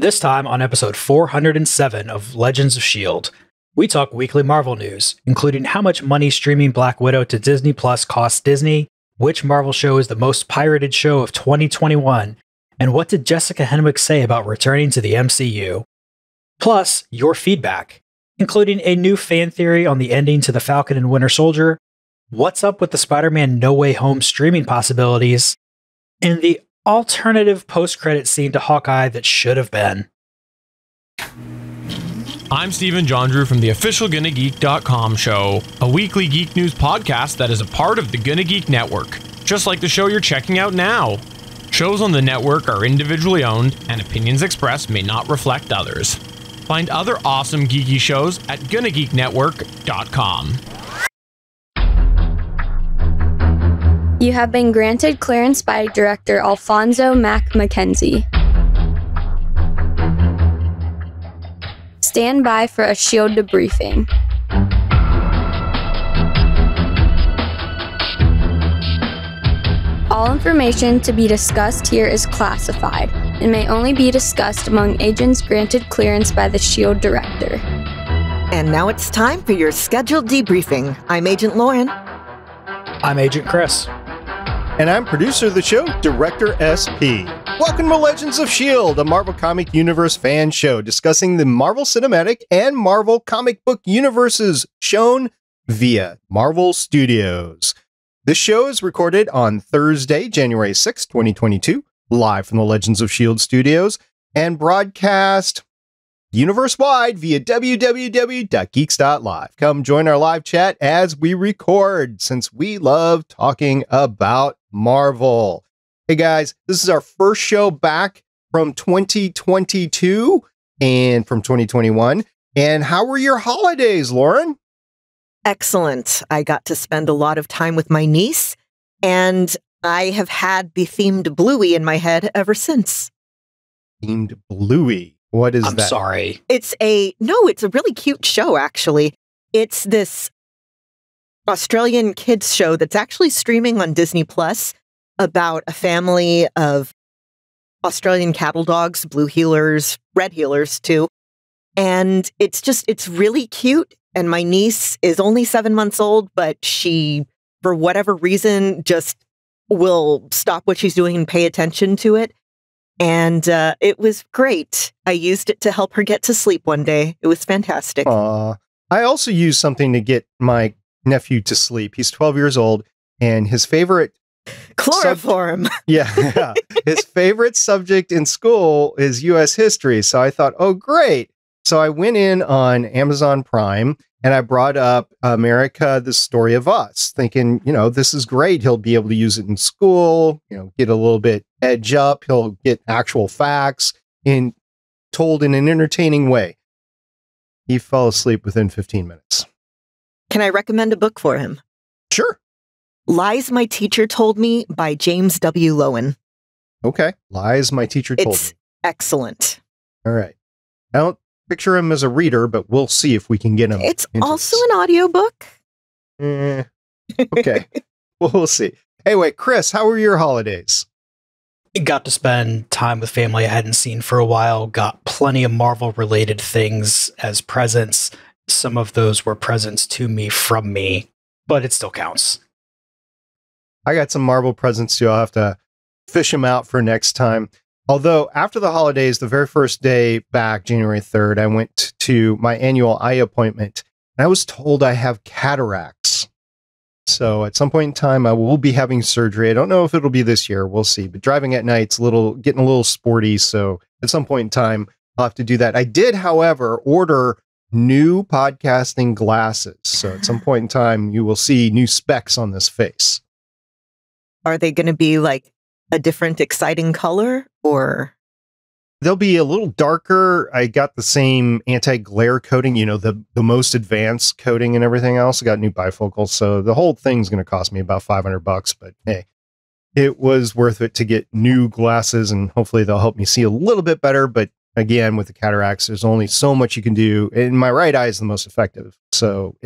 This time on episode 407 of Legends of S.H.I.E.L.D., we talk weekly Marvel news, including how much money streaming Black Widow to Disney Plus costs Disney, which Marvel show is the most pirated show of 2021, and what did Jessica Henwick say about returning to the MCU. Plus, your feedback, including a new fan theory on the ending to the Falcon and Winter Soldier, what's up with the Spider-Man No Way Home streaming possibilities, and the alternative post-credit scene to Hawkeye that should have been. I'm Stephen John Drew from the official GonnaGeek.com show, a weekly geek news podcast that is a part of the Gonna Geek network, just like the show you're checking out now. Shows on the network are individually owned, and opinions expressed may not reflect others. Find other awesome geeky shows at GonnaGeekNetwork.com. You have been granted clearance by director Alfonso Mack Mackenzie. Stand by for a S.H.I.E.L.D. debriefing. All information to be discussed here is classified and may only be discussed among agents granted clearance by the S.H.I.E.L.D. director. And now it's time for your scheduled debriefing. I'm Agent Lauren. I'm Agent Chris. And I'm producer of the show, Director SP. Welcome to Legends of S.H.I.E.L.D., a Marvel Comic Universe fan show discussing the Marvel Cinematic and Marvel comic book universes shown via Marvel Studios. This show is recorded on Thursday, January 6, 2022, live from the Legends of S.H.I.E.L.D. studios, and broadcast universe-wide via www.geeks.live. Come join our live chat as we record, since we love talking about Marvel. Hey guys, this is our first show back from 2022 and from 2021. And how were your holidays, Lauren? Excellent. I got to spend a lot of time with my niece, and I have had the themed Bluey in my head ever since. Themed Bluey? What is that? I'm sorry. It's a really cute show, actually. It's this Australian kids show that's actually streaming on Disney Plus about a family of Australian cattle dogs, blue heelers, red heelers too. And it's really cute. And my niece is only 7 months old, but she, for whatever reason, just will stop what she's doing and pay attention to it. And it was great. I used it to help her get to sleep one day. It was fantastic. I also used something to get my nephew to sleep. He's 12 years old, and his favorite chloroform. Yeah. His favorite subject in school is U.S. history. So I thought, oh, great. So I went in on Amazon Prime and I brought up America, the Story of Us, thinking, this is great. He'll be able to use it in school, get a little bit edge up. He'll get actual facts told in an entertaining way. He fell asleep within 15 minutes. Can I recommend a book for him? Sure. Lies My Teacher Told Me by James W. Lowen. Okay. Lies My Teacher Told Me. It's excellent. All right. I don't picture him as a reader, but we'll see if we can get him. It's also an audiobook. Okay. Well, we'll see. Anyway, Chris, how were your holidays? Got to spend time with family I hadn't seen for a while. Got plenty of Marvel-related things as presents. Some of those were presents to me from me, but it still counts. I got some Marvel presents too. I'll have to fish them out for next time. Although after the holidays, the very first day back, January 3rd, I went to my annual eye appointment and I was told I have cataracts. So at some point in time, I will be having surgery. I don't know if it'll be this year. We'll see. But driving at night's getting a little sporty. So at some point in time, I'll have to do that. I did, however, order new podcasting glasses. So at some point in time, you will see new specs on this face. Are they going to be like a different exciting color, or? They'll be a little darker. I got the same anti-glare coating, the most advanced coating and everything else. I got new bifocals. So the whole thing's going to cost me about $500, but hey, it was worth it to get new glasses, and hopefully they'll help me see a little bit better. But again, with the cataracts, there's only so much you can do. And my right eye is the most affected. So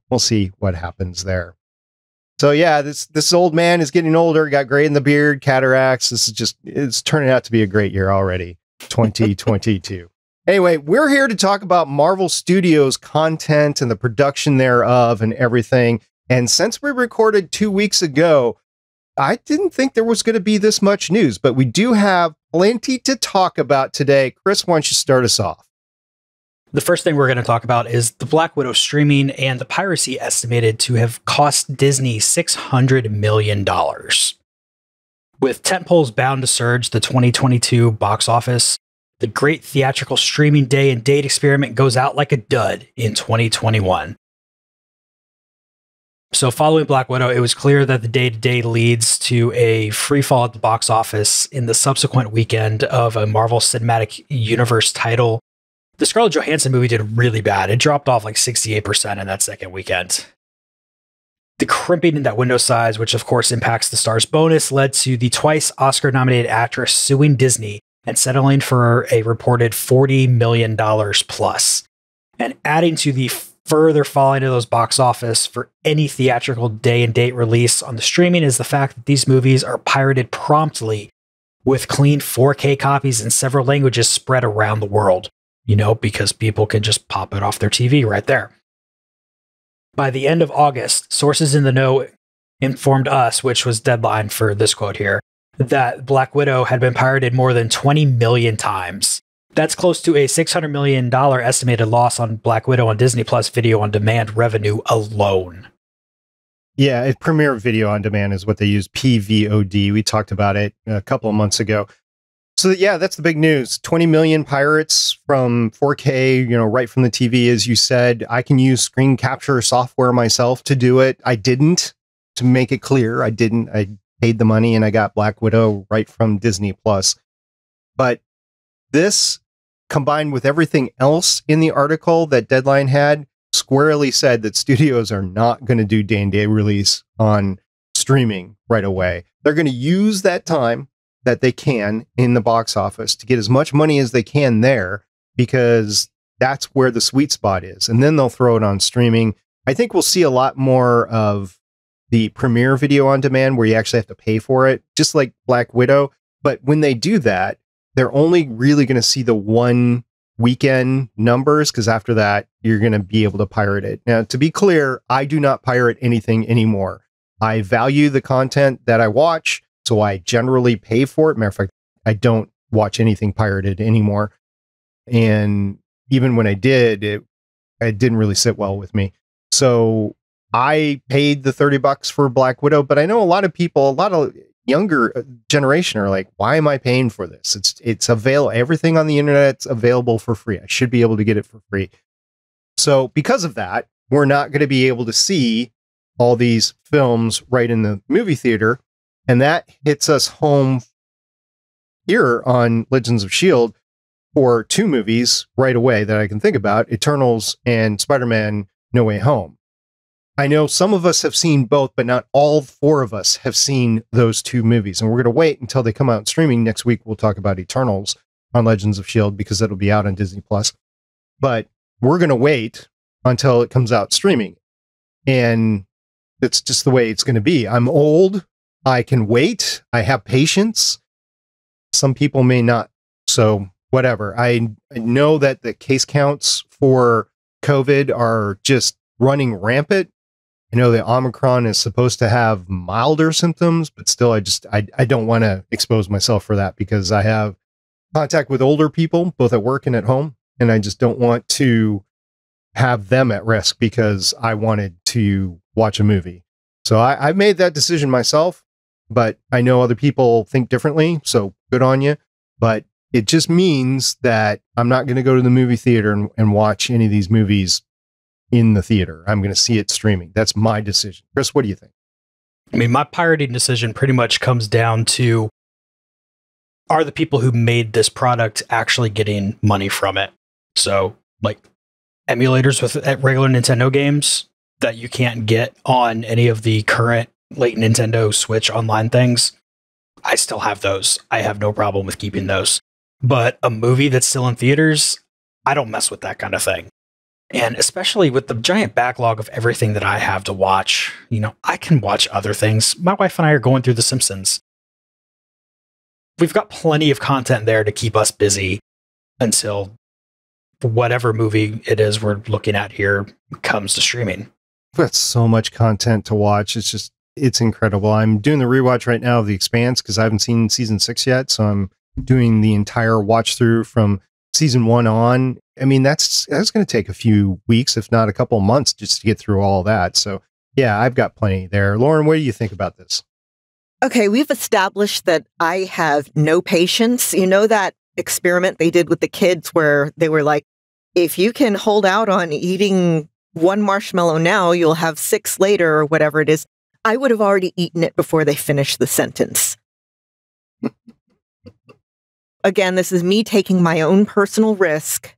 we'll see what happens there. So yeah, this old man is getting older, got gray in the beard, cataracts. It's turning out to be a great year already. 2022. Anyway, we're here to talk about Marvel Studios content and the production thereof and everything. And since we recorded 2 weeks ago, I didn't think there was going to be this much news, but we do have plenty to talk about today. Chris, why don't you start us off? The first thing we're going to talk about is the Black Widow streaming and the piracy estimated to have cost Disney $600 million. With tentpoles bound to surge the 2022 box office, the great theatrical streaming day and date experiment goes out like a dud in 2021. So following Black Widow, it was clear that the day-to-day leads to a freefall at the box office in the subsequent weekend of a Marvel Cinematic Universe title. The Scarlett Johansson movie did really bad. It dropped off like 68% in that second weekend. The crimping in that window size, which of course impacts the star's bonus, led to the twice Oscar-nominated actress suing Disney and settling for a reported $40 million plus. And adding to the further falling of those box office for any theatrical day and date release on the streaming is the fact that these movies are pirated promptly with clean 4K copies in several languages spread around the world, because people can just pop it off their TV right there. By the end of August, sources in the know informed us, which was deadline for this quote here, that Black Widow had been pirated more than 20 million times. That's close to a $600 million estimated loss on Black Widow on Disney Plus video on demand revenue alone. Yeah, Premiere Video on Demand is what they use, PVOD. We talked about it a couple of months ago. So yeah, that's the big news. 20 million pirates from 4K, right from the TV, as you said. I can use screen capture software myself to do it. I didn't, to make it clear. I didn't. I paid the money and I got Black Widow right from Disney Plus. But this, combined with everything else in the article that Deadline had, squarely said that studios are not going to do day-and-day release on streaming right away. They're going to use that time that they can in the box office to get as much money as they can there, because that's where the sweet spot is. And then they'll throw it on streaming. I think we'll see a lot more of the Premiere Video on Demand where you actually have to pay for it, just like Black Widow. But when they do that, they're only really going to see the one weekend numbers, because after that, you're going to be able to pirate it. Now, to be clear, I do not pirate anything anymore. I value the content that I watch, so I generally pay for it. Matter of fact, I don't watch anything pirated anymore. And even when I did, it didn't really sit well with me. So I paid the $30 for Black Widow, but I know a lot of people, a lot of younger generation are like, why am I paying for this? It's available. Everything on the internet's available for free. I should be able to get it for free. So because of that, we're not going to be able to see all these films right in the movie theater. And that hits us home here on Legends of S.H.I.E.L.D. for two movies right away that I can think about, Eternals and Spider-Man No Way Home. I know some of us have seen both, but not all four of us have seen those two movies. And we're going to wait until they come out streaming. Next week, we'll talk about Eternals on Legends of S.H.I.E.L.D. because it'll be out on Disney Plus. But we're going to wait until it comes out streaming. And it's just the way it's going to be. I'm old. I can wait. I have patience. Some people may not. So whatever. I know that the case counts for COVID are just running rampant. I know the Omicron is supposed to have milder symptoms, but still, I don't want to expose myself for that because I have contact with older people, both at work and at home. And I just don't want to have them at risk because I wanted to watch a movie. So I've made that decision myself, but I know other people think differently. So good on you. But it just means that I'm not going to go to the movie theater and watch any of these movies in the theater. I'm going to see it streaming. That's my decision. Chris, what do you think? I mean, my pirating decision pretty much comes down to, are the people who made this product actually getting money from it? So, like emulators with regular Nintendo games that you can't get on any of the current late Nintendo Switch online things, I still have those. I have no problem with keeping those. But a movie that's still in theaters, I don't mess with that kind of thing. And especially with the giant backlog of everything that I have to watch, I can watch other things. My wife and I are going through The Simpsons. we've got plenty of content there to keep us busy until whatever movie it is we're looking at here comes to streaming. We've got so much content to watch. It's incredible. I'm doing the rewatch right now of The Expanse because I haven't seen season 6 yet. So I'm doing the entire watch through from season 1 on. I mean, that's going to take a few weeks, if not a couple of months, just to get through all that. So yeah, I've got plenty there. Lauren, what do you think about this? Okay, we've established that I have no patience. You know that experiment they did with the kids where they were like, if you can hold out on eating one marshmallow now, you'll have 6 later or whatever it is. I would have already eaten it before they finished the sentence. Again, this is me taking my own personal risk.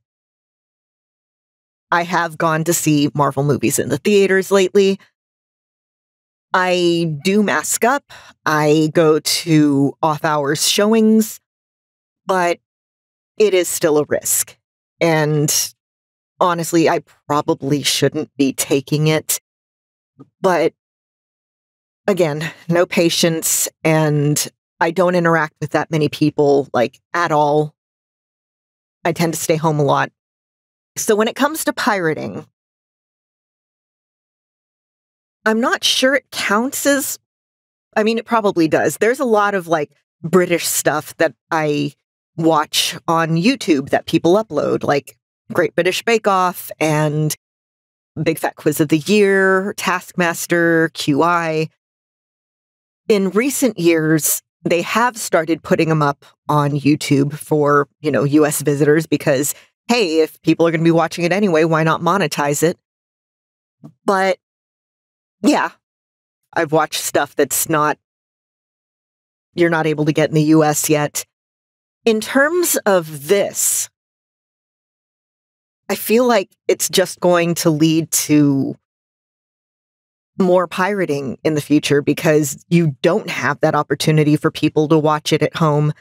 I have gone to see Marvel movies in the theaters lately. I do mask up. I go to off-hours showings, but it is still a risk. And honestly, I probably shouldn't be taking it. But again, no patience, and I don't interact with that many people, like, at all. I tend to stay home a lot. So when it comes to pirating, I'm not sure it counts as, I mean, it probably does. There's a lot of, like, British stuff that I watch on YouTube that people upload, like Great British Bake Off and Big Fat Quiz of the Year, Taskmaster, QI. In recent years, they have started putting them up on YouTube for, US visitors because, hey, if people are going to be watching it anyway, why not monetize it? But yeah, I've watched stuff that's you're not able to get in the US yet. In terms of this, I feel like it's just going to lead to more pirating in the future because you don't have that opportunity for people to watch it at home.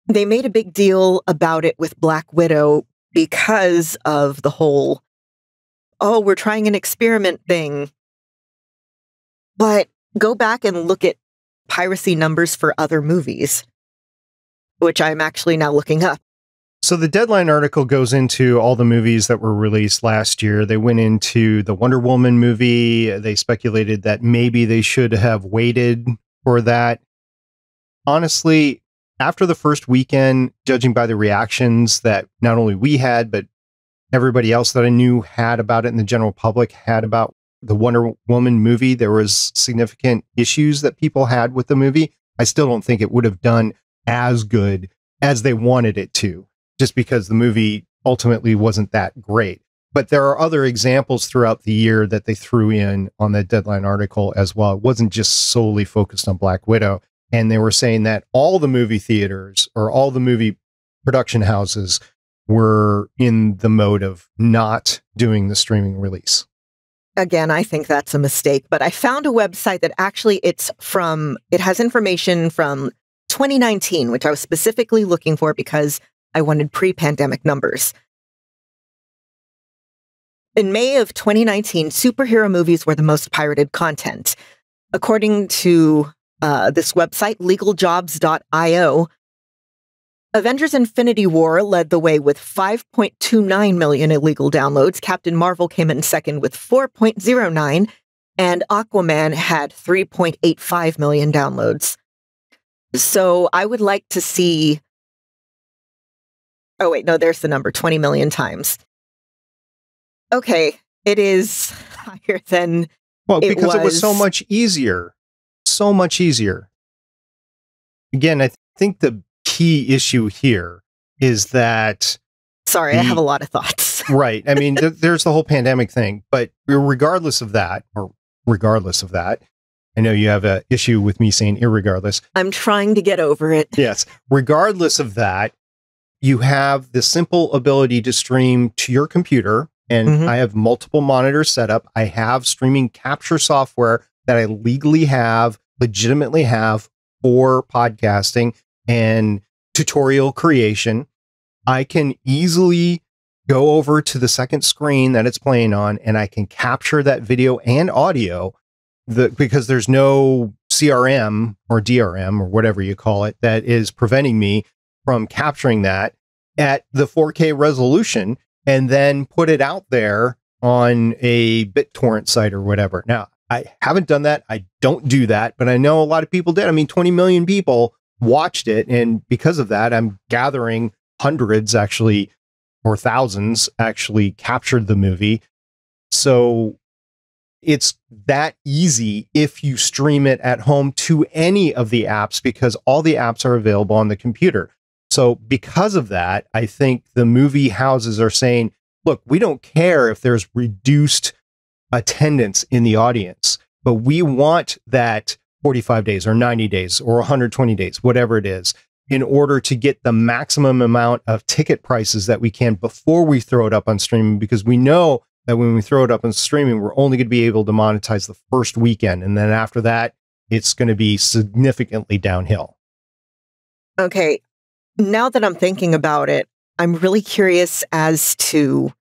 They made a big deal about it with Black Widow because of the whole, oh, we're trying an experiment thing. But go back and look at piracy numbers for other movies, which I'm actually now looking up. So the Deadline article goes into all the movies that were released last year. They went into the Wonder Woman movie. They speculated that maybe they should have waited for that. Honestly, after the first weekend, judging by the reactions that not only we had, but everybody else that I knew had about it and the general public had about the Wonder Woman movie, there was significant issues that people had with the movie. I still don't think it would have done as good as they wanted it to, just because the movie ultimately wasn't that great. But there are other examples throughout the year that they threw in on the Deadline article as well. It wasn't just solely focused on Black Widow. And they were saying that all the movie theaters or all the movie production houses were in the mode of not doing the streaming release. Again, I think that's a mistake, but I found a website that actually it has information from 2019, which I was specifically looking for because I wanted pre-pandemic numbers. In May of 2019, superhero movies were the most pirated content. According to this website, legaljobs.io, Avengers Infinity War led the way with 5.29 million illegal downloads. Captain Marvel came in second with 4.09, and Aquaman had 3.85 million downloads. So I would like to see... Oh, wait, no, there's the number, 20 million times. Okay, it is higher than because it was so much easier. So much easier. Again, I think the key issue here is that... Sorry, I have a lot of thoughts. Right. I mean, there's the whole pandemic thing, but regardless of that, I know you have an issue with me saying irregardless. I'm trying to get over it. Yes. Regardless of that, you have the simple ability to stream to your computer, and I have multiple monitors set up. I have streaming capture software that I legitimately have for podcasting and tutorial creation. I can easily go over to the second screen that it's playing on, and I can capture that video and audio because there's no CRM or DRM or whatever you call it that is preventing me from capturing that at the 4K resolution and then put it out there on a BitTorrent site or whatever. Now, I haven't done that. I don't do that, but I know a lot of people did. I mean, 20 million people watched it. And because of that, I'm gathering hundreds actually, or thousands actually captured the movie. So it's that easy if you stream it at home to any of the apps, because all the apps are available on the computer. So because of that, I think the movie houses are saying, look, we don't care if there's reduced attendance in the audience, but we want that 45 days or 90 days or 120 days, whatever it is, in order to get the maximum amount of ticket prices that we can before we throw it up on streaming, because we know that when we throw it up on streaming, we're only going to be able to monetize the first weekend. And then after that, it's going to be significantly downhill. Okay. Now that I'm thinking about it, I'm really curious as to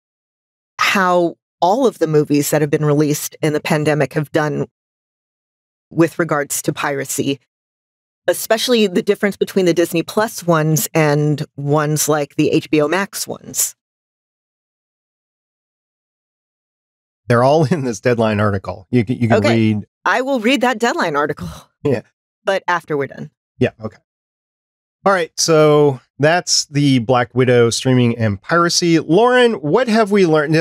how all of the movies that have been released in the pandemic have done with regards to piracy, especially the difference between the Disney Plus ones and ones like the HBO Max ones. They're all in this Deadline article. You can read. I will read that Deadline article. Yeah. But after we're done. Yeah. Okay. All right. So that's the Black Widow streaming and piracy. Lauren, what have we learned?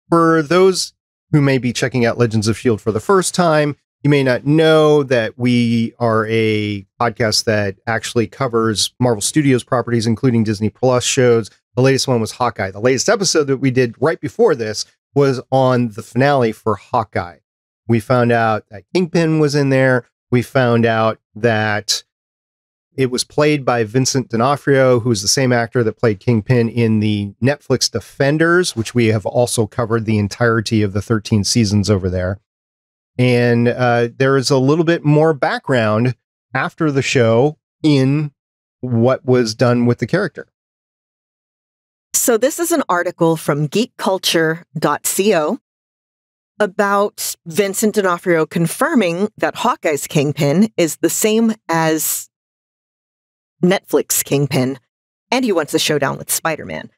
For those who may be checking out Legends of S.H.I.E.L.D. for the first time, you may not know that we are a podcast that actually covers Marvel Studios properties, including Disney Plus shows. The latest one was Hawkeye. The latest episode that we did right before this was on the finale for Hawkeye. We found out that Kingpin was in there. We found out that it was played by Vincent D'Onofrio, who's the same actor that played Kingpin in the Netflix Defenders, which we have also covered the entirety of the 13 seasons over there. And there is a little bit more background after the show in what was done with the character. So this is an article from geekculture.co about Vincent D'Onofrio confirming that Hawkeye's Kingpin is the same as Netflix Kingpin, and he wants a showdown with Spider-Man.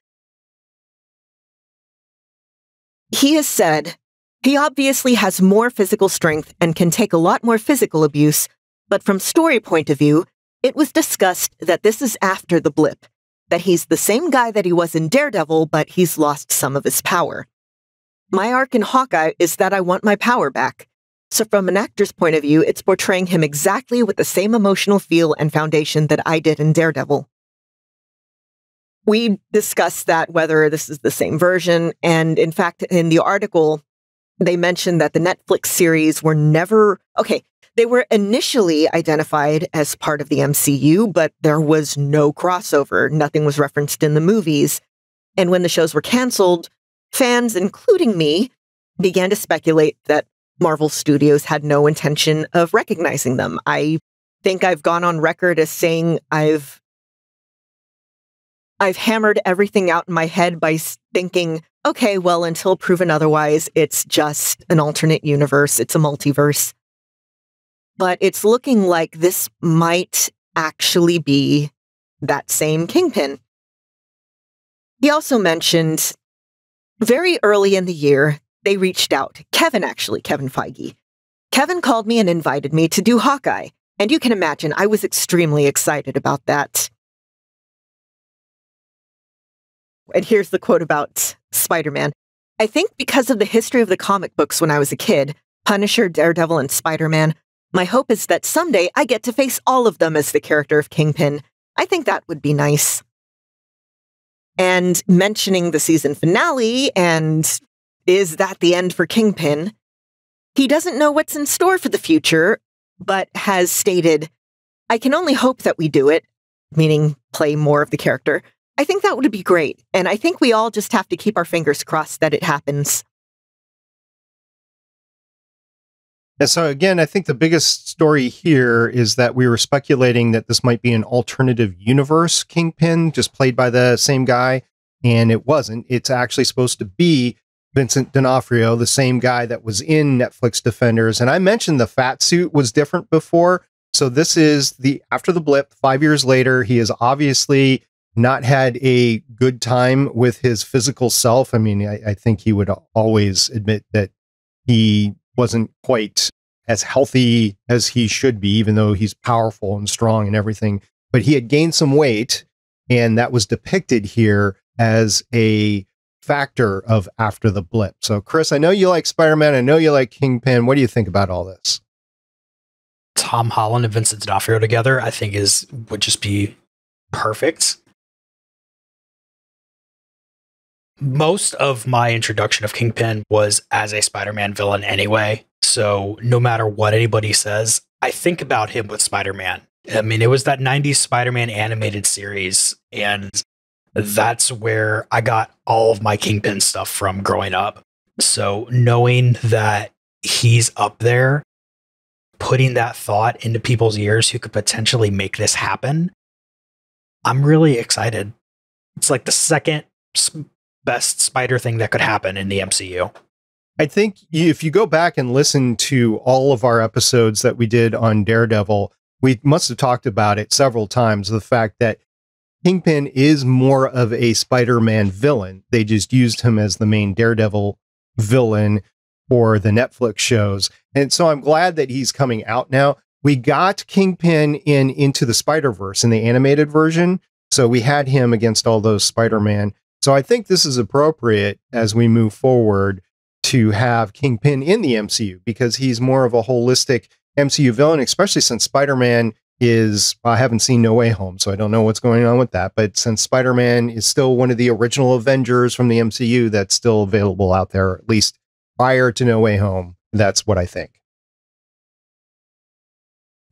He has said, he obviously has more physical strength and can take a lot more physical abuse, but from story point of view, it was discussed that this is after the blip, that he's the same guy that he was in Daredevil, but he's lost some of his power. My arc in Hawkeye is that I want my power back. So from an actor's point of view, it's portraying him exactly with the same emotional feel and foundation that I did in Daredevil. We discussed that, whether this is the same version, and in fact, in the article, they mentioned that the Netflix series were never... Okay, they were initially identified as part of the MCU, but there was no crossover. Nothing was referenced in the movies. And when the shows were canceled, fans, including me, began to speculate that Marvel Studios had no intention of recognizing them. I think I've gone on record as saying I've hammered everything out in my head by thinking, okay, well, until proven otherwise, it's just an alternate universe. It's a multiverse. But it's looking like this might actually be that same Kingpin. He also mentioned very early in the year, they reached out. Kevin Feige. Kevin called me and invited me to do Hawkeye. And you can imagine, I was extremely excited about that. And here's the quote about Spider-Man. I think because of the history of the comic books when I was a kid, Punisher, Daredevil, and Spider-Man, my hope is that someday I get to face all of them as the character of Kingpin. I think that would be nice. And mentioning the season finale and is that the end for Kingpin? He doesn't know what's in store for the future, but has stated, I can only hope that we do it, meaning play more of the character. I think that would be great, and I think we all just have to keep our fingers crossed that it happens. And so again, I think the biggest story here is that we were speculating that this might be an alternative universe Kingpin, just played by the same guy, and it wasn't. It's actually supposed to be Vincent D'Onofrio, the same guy that was in Netflix Defenders. And I mentioned the fat suit was different before. So this is after the blip, 5 years later. He has obviously not had a good time with his physical self. I mean, I think he would always admit that he wasn't quite as healthy as he should be, even though he's powerful and strong and everything. But he had gained some weight, and that was depicted here as a factor of after the blip. So, Chris, I know you like Spider-Man. I know you like Kingpin. What do you think about all this? Tom Holland and Vincent D'Onofrio together, I think would just be perfect. Most of my introduction of Kingpin was as a Spider-Man villain anyway. So no matter what anybody says, I think about him with Spider-Man. I mean, it was that 90s Spider-Man animated series, and that's where I got all of my Kingpin stuff from growing up. So knowing that he's up there, putting that thought into people's ears who could potentially make this happen, I'm really excited. It's like the second best Spider thing that could happen in the MCU. I think if you go back and listen to all of our episodes that we did on Daredevil, we must have talked about it several times, the fact that Kingpin is more of a Spider-Man villain. They just used him as the main Daredevil villain for the Netflix shows. And so I'm glad that he's coming out now. We got Kingpin in Into the Spider-Verse in the animated version. So we had him against all those Spider-Man. So I think this is appropriate as we move forward to have Kingpin in the MCU, because he's more of a holistic MCU villain, especially since Spider-Man I haven't seen No Way Home, so I don't know what's going on with that. But since Spider-Man is still one of the original Avengers from the MCU that's still available out there, at least prior to No Way Home, that's what I think.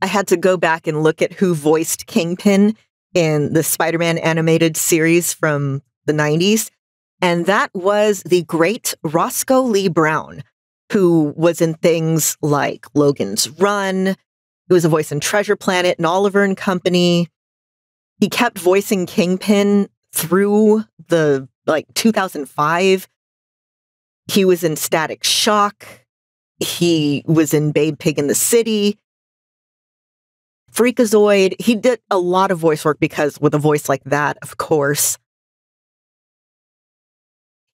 I had to go back and look at who voiced Kingpin in the Spider-Man animated series from the 90s. And that was the great Roscoe Lee Brown, who was in things like Logan's Run. He was a voice in Treasure Planet and Oliver and Company. He kept voicing Kingpin through the 2005. He was in Static Shock. He was in Babe Pig in the City. Freakazoid. He did a lot of voice work because with a voice like that, of course,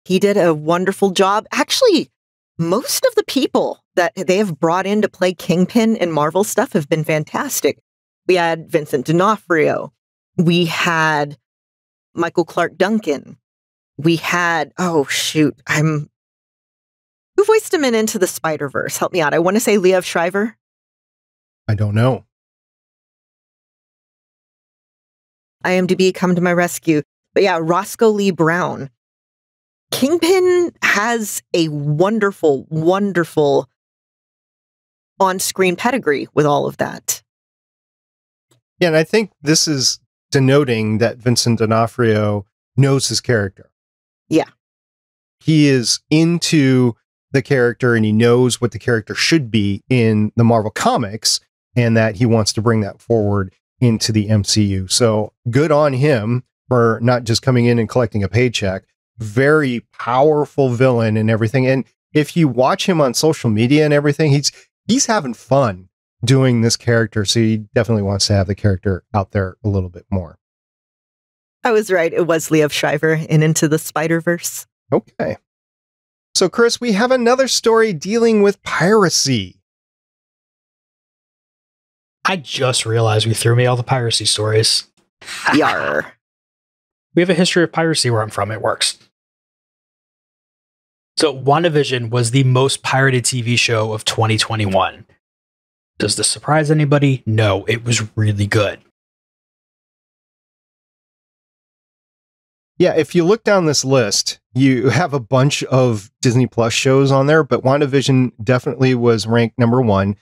he did a wonderful job. Actually, most of the people that they have brought in to play Kingpin in Marvel stuff have been fantastic. We had Vincent D'Onofrio. We had Michael Clark Duncan. We had, who voiced him in Into the Spider-Verse? Help me out. I want to say Liev Schreiber. I don't know. IMDb, come to my rescue. But yeah, Roscoe Lee Brown. Kingpin has a wonderful, wonderful on-screen pedigree with all of that. Yeah, and I think this is denoting that Vincent D'Onofrio knows his character. Yeah. He is into the character and he knows what the character should be in the Marvel comics, and that he wants to bring that forward into the MCU. So good on him for not just coming in and collecting a paycheck. Very powerful villain and everything. And if you watch him on social media and everything, he's having fun doing this character. So he definitely wants to have the character out there a little bit more. I was right. It was Liev Schreiber in Into the Spider-Verse. Okay. So, Chris, we have another story dealing with piracy. I just realized we threw me all the piracy stories. Yarr. We have a history of piracy where I'm from. It works. So WandaVision was the most pirated TV show of 2021. Does this surprise anybody? No, it was really good. Yeah, if you look down this list, you have a bunch of Disney Plus shows on there, but WandaVision definitely was ranked number one.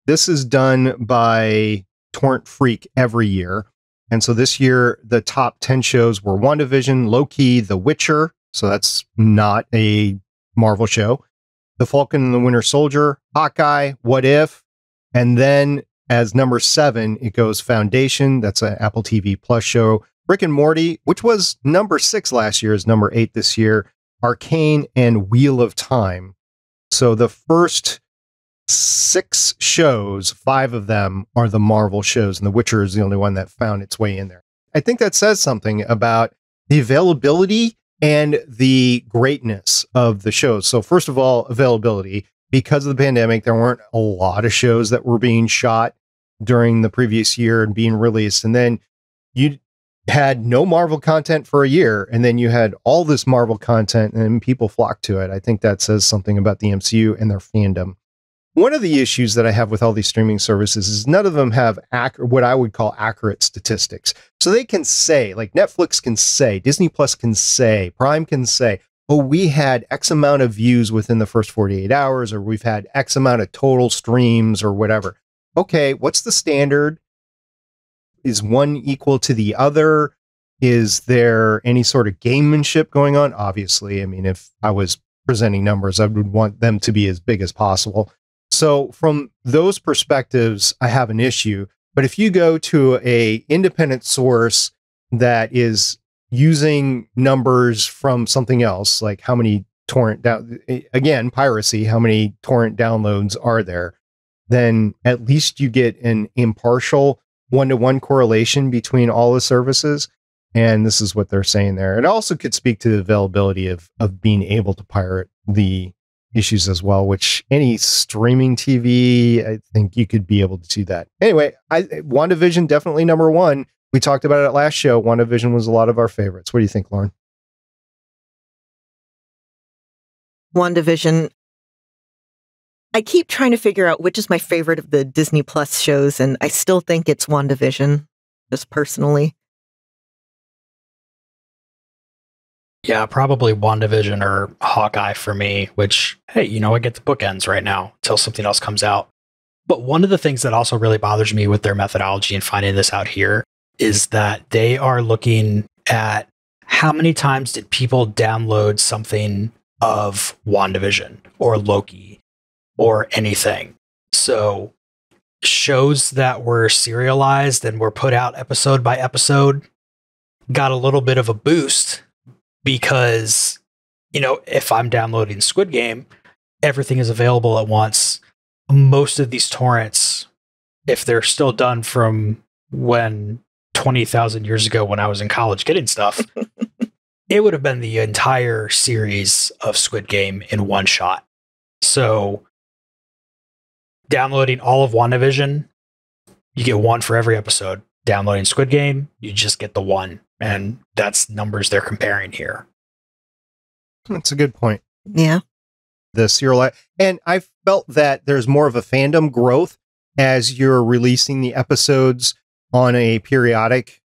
This is done by Torrent Freak every year. And so this year, the top 10 shows were WandaVision, Loki, The Witcher. So that's not a Marvel show. The Falcon and the Winter Soldier, Hawkeye, What If? And then as number 7, it goes Foundation. That's an Apple TV Plus show. Rick and Morty, which was number 6 last year, is number 8 this year. Arcane, and Wheel of Time. So the first 6 shows, 5 of them are the Marvel shows, and The Witcher is the only one that found its way in there. I think that says something about the availability and the greatness of the shows. So first of all, availability. Because of the pandemic, there weren't a lot of shows that were being shot during the previous year and being released. And then you had no Marvel content for a year, and then you had all this Marvel content and people flocked to it. I think that says something about the MCU and their fandom. One of the issues that I have with all these streaming services is none of them have what I would call accurate statistics. So they can say, like Netflix can say, Disney Plus can say, Prime can say, oh, we had X amount of views within the first 48 hours, or we've had X amount of total streams or whatever. Okay, what's the standard? Is one equal to the other? Is there any sort of gamemanship going on? Obviously, I mean, if I was presenting numbers, I would want them to be as big as possible. So from those perspectives, I have an issue. But if you go to a independent source that is using numbers from something else, like how many again, piracy, how many torrent downloads are there, then at least you get an impartial one-to-one correlation between all the services. And this is what they're saying there. It also could speak to the availability of being able to pirate the issues as well, which any streaming TV, I think you could be able to do that. Anyway, WandaVision, definitely number one. We talked about it at last show. WandaVision was a lot of our favorites. What do you think, Lauren? WandaVision. I keep trying to figure out which is my favorite of the Disney Plus shows, and I still think it's WandaVision, just personally. Yeah, probably WandaVision or Hawkeye for me, which, hey, you know, I get the bookends right now until something else comes out. But one of the things that also really bothers me with their methodology and finding this out here is that they are looking at how many times did people download something of WandaVision or Loki or anything. So shows that were serialized and were put out episode by episode got a little bit of a boost because, you know, if I'm downloading Squid Game, everything is available at once. Most of these torrents, if they're still done from when 20,000 years ago when I was in college getting stuff, it would have been the entire series of Squid Game in one shot. So downloading all of WandaVision, you get one for every episode. Downloading Squid Game, you just get the one. And that's numbers they're comparing here. That's a good point. Yeah. The serial, and I felt that there's more of a fandom growth as you're releasing the episodes on a periodic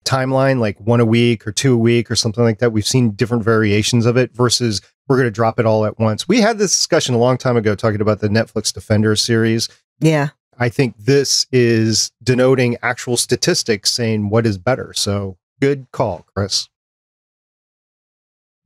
timeline, like one a week or 2 a week or something like that. We've seen different variations of it versus we're going to drop it all at once. We had this discussion a long time ago talking about the Netflix Defenders series. Yeah. I think this is denoting actual statistics saying what is better. So good call, Chris.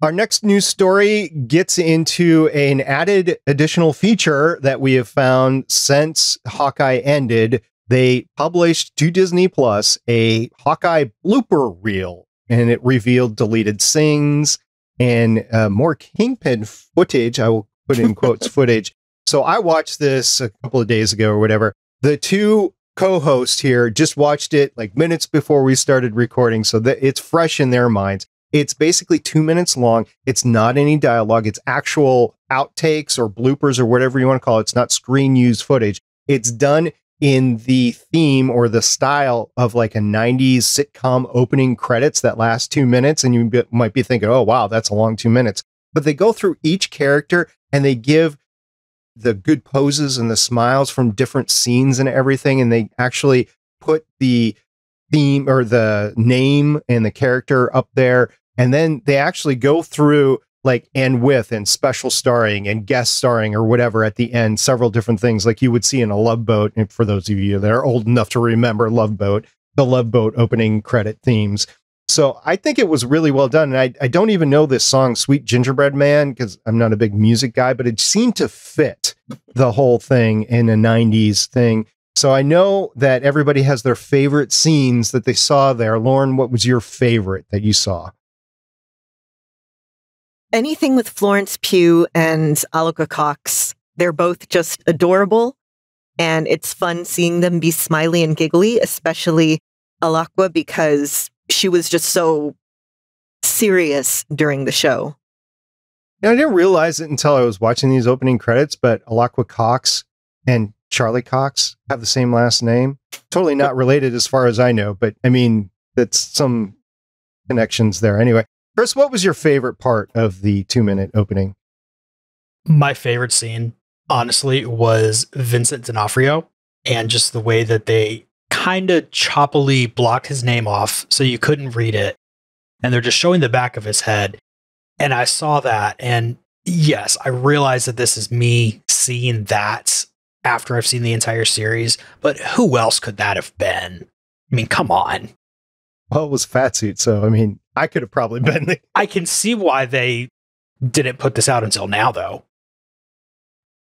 Our next news story gets into an added additional feature that we have found since Hawkeye ended. They published to Disney Plus a Hawkeye blooper reel, and it revealed deleted scenes and more Kingpin footage. I will put in quotes footage. So I watched this a couple of days ago or whatever. The two co-hosts here just watched it like minutes before we started recording, so that it's fresh in their minds. It's basically 2 minutes long. It's not any dialogue. It's actual outtakes or bloopers or whatever you want to call it. It's not screen used footage. It's done in the theme or the style of like a 90s sitcom opening credits that last 2 minutes. And you might be thinking, oh, wow, that's a long 2 minutes. But they go through each character and they give the good poses and the smiles from different scenes and everything. And they actually put the theme or the name and the character up there. And then they actually go through like and with and special starring and guest starring or whatever at the end, several different things like you would see in a Love Boat. And for those of you that are old enough to remember Love Boat, the Love Boat opening credit themes. So I think it was really well done. And I don't even know this song, Sweet Gingerbread Man, because I'm not a big music guy, but it seemed to fit the whole thing in a 90s thing. So I know that everybody has their favorite scenes that they saw there. Lauren, what was your favorite that you saw? anything with Florence Pugh and Alaka Cox, they're both just adorable. And it's fun seeing them be smiley and giggly, especially Alakwa, because she was just so serious during the show. Now, I didn't realize it until I was watching these opening credits, but Alakwa Cox and Charlie Cox have the same last name. Totally not related as far as I know, but I mean, that's some connections there. Anyway, Chris, what was your favorite part of the 2-minute opening? My favorite scene, honestly, was Vincent D'Onofrio, and just the way that they kind of choppily blocked his name off so you couldn't read it. And they're just showing the back of his head. And I saw that. And yes, I realize that this is me seeing that after I've seen the entire series. But who else could that have been? I mean, come on. Well, it was Fatsuit. So, I mean, I could have probably been the... I can see why they didn't put this out until now, though.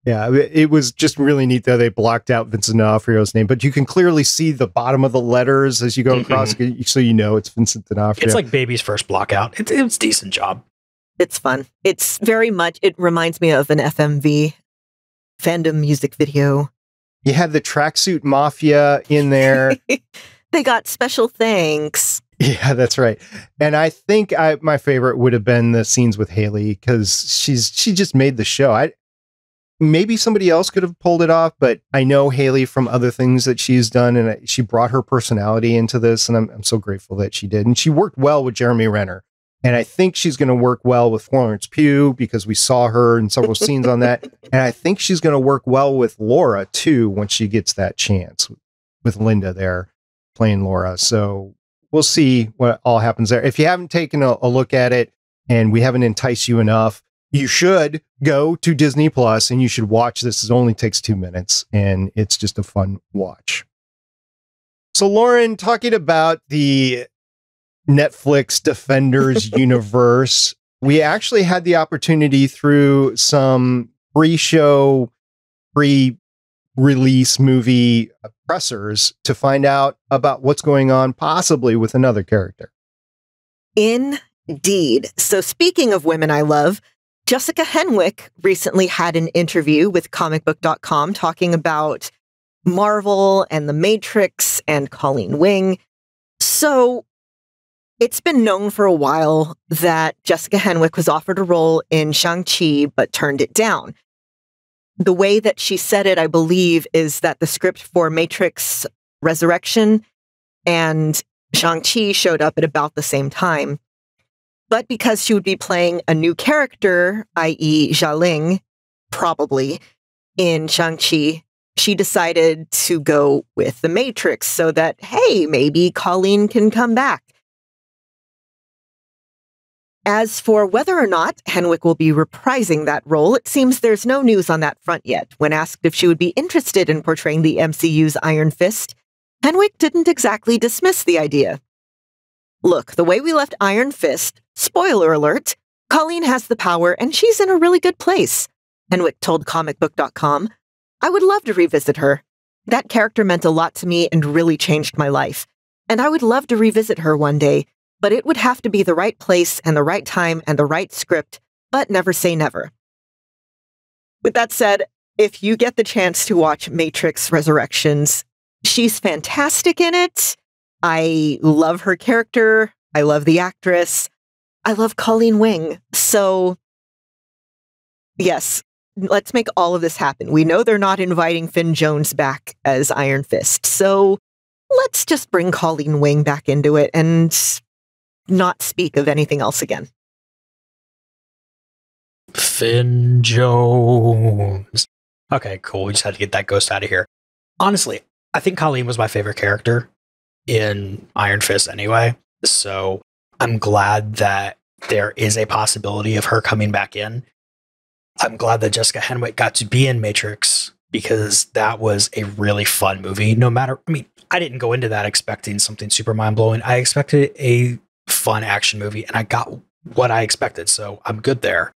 Yeah, it was just really neat that they blocked out Vincent D'Onofrio's name, but you can clearly see the bottom of the letters as you go across, so you know it's Vincent D'Onofrio. It's like Baby's first block out. It's a decent job. It's fun. It's very much, it reminds me of an FMV fandom music video. You had the Tracksuit Mafia in there. They got special thanks. Yeah, that's right. And I think my favorite would have been the scenes with Haley, because she just made the show. Maybe somebody else could have pulled it off, but I know Haley from other things that she's done, and she brought her personality into this, and I'm so grateful that she did. And she worked well with Jeremy Renner, and I think she's going to work well with Florence Pugh, because we saw her in several scenes on that, and I think she's going to work well with Laura too once she gets that chance, with Linda there playing Laura. So we'll see what all happens there. If you haven't taken a look at it and we haven't enticed you enough, you should go to Disney Plus and you should watch this. It only takes 2 minutes and it's just a fun watch. So Lauren, talking about the Netflix Defenders universe, we actually had the opportunity through some pre-show, pre-release movie pressers to find out about what's going on possibly with another character. Indeed. So speaking of women I love, Jessica Henwick recently had an interview with comicbook.com talking about Marvel and The Matrix and Colleen Wing. So it's been known for a while that Jessica Henwick was offered a role in Shang-Chi but turned it down. The way that she said it, I believe, is that the script for Matrix Resurrection and Shang-Chi showed up at about the same time. But because she would be playing a new character, i.e. Xialing, probably, in Shang-Chi, she decided to go with The Matrix so that, hey, maybe Colleen can come back. As for whether or not Henwick will be reprising that role, it seems there's no news on that front yet. When asked if she would be interested in portraying the MCU's Iron Fist, Henwick didn't exactly dismiss the idea. Look, the way we left Iron Fist, spoiler alert, Colleen has the power and she's in a really good place. Henwick told comicbook.com, I would love to revisit her. That character meant a lot to me and really changed my life. And I would love to revisit her one day, but it would have to be the right place and the right time and the right script, but never say never. With that said, if you get the chance to watch Matrix Resurrections, she's fantastic in it. I love her character. I love the actress. I love Colleen Wing. So, yes, let's make all of this happen. We know they're not inviting Finn Jones back as Iron Fist. So, let's just bring Colleen Wing back into it and not speak of anything else again. Finn Jones. Okay, cool. We just had to get that ghost out of here. Honestly, I think Colleen was my favorite character in Iron Fist anyway. So I'm glad that there is a possibility of her coming back in. I'm glad that Jessica Henwick got to be in Matrix because that was a really fun movie. No matter, I mean, I didn't go into that expecting something super mind-blowing. I expected a fun action movie and I got what I expected. So I'm good there.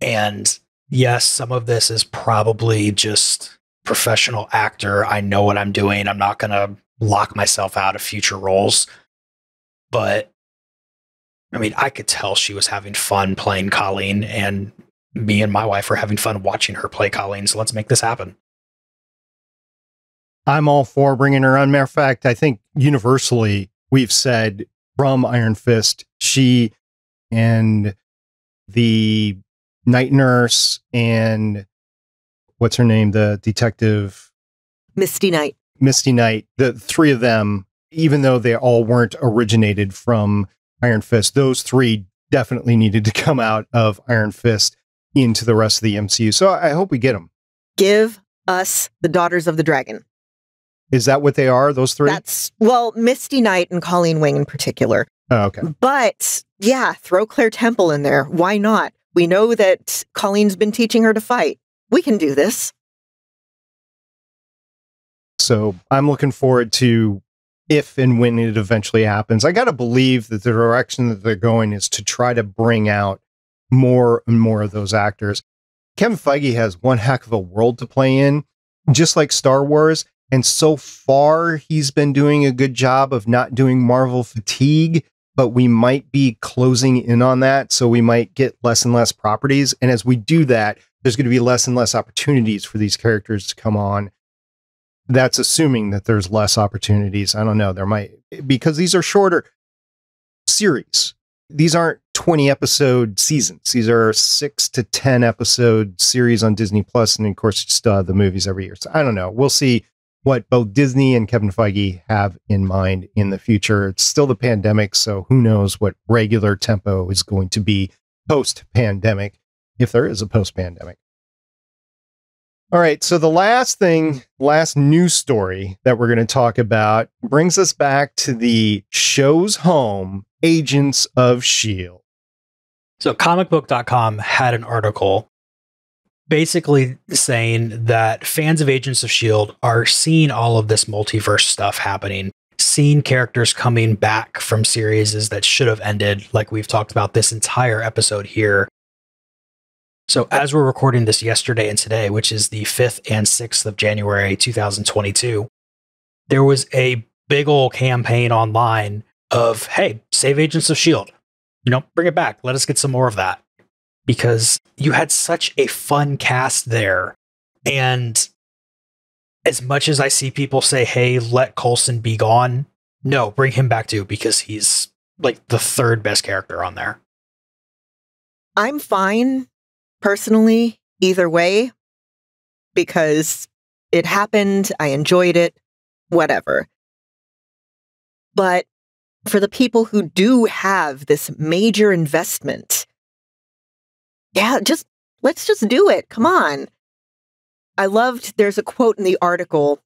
And yes, some of this is probably just professional actor. I know what I'm doing. I'm not going to lock myself out of future roles. But I mean, I could tell she was having fun playing Colleen, and me and my wife were having fun watching her play Colleen. So let's make this happen. I'm all for bringing her on. Matter of fact, I think universally we've said from Iron Fist, she and the night nurse and what's her name, the detective? Misty Knight. Misty Knight, the three of them, even though they all weren't originated from Iron Fist, those three definitely needed to come out of Iron Fist into the rest of the MCU. So I hope we get them. Give us the Daughters of the Dragon. Is that what they are, those three? Well, Misty Knight and Colleen Wing in particular. Oh, okay. But yeah, throw Claire Temple in there. Why not? We know that Colleen's been teaching her to fight. We can do this. So I'm looking forward to if and when it eventually happens. I got to believe that the direction that they're going is to try to bring out more and more of those actors. Kevin Feige has one heck of a world to play in, just like Star Wars. And so far, he's been doing a good job of not doing Marvel fatigue, but we might be closing in on that. So we might get less and less properties. And as we do that, there's going to be less and less opportunities for these characters to come on. That's assuming that there's less opportunities. I don't know. There might, because these are shorter series. These aren't 20 episode seasons. These are 6 to 10 episode series on Disney Plus. And of course, you still have the movies every year. So I don't know. We'll see what both Disney and Kevin Feige have in mind in the future. It's still the pandemic, so who knows what regular tempo is going to be post-pandemic, if there is a post-pandemic. All right, so the last news story that we're going to talk about brings us back to the show's home, Agents of S.H.I.E.L.D. So comicbook.com had an article basically saying that fans of Agents of S.H.I.E.L.D. are seeing all of this multiverse stuff happening, seeing characters coming back from series that should have ended, like we've talked about this entire episode here. So as we're recording this yesterday and today, which is the 5th and 6th of January 2022, there was a big old campaign online of, hey, save Agents of S.H.I.E.L.D. Bring it back. Let us get some more of that. Because you had such a fun cast there. And as much as I see people say, hey, let Coulson be gone, no, bring him back too, because he's like the third best character on there. I'm fine, personally, either way, because it happened, I enjoyed it, whatever. But for the people who do have this major investment, yeah, let's just do it. Come on. There's a quote in the article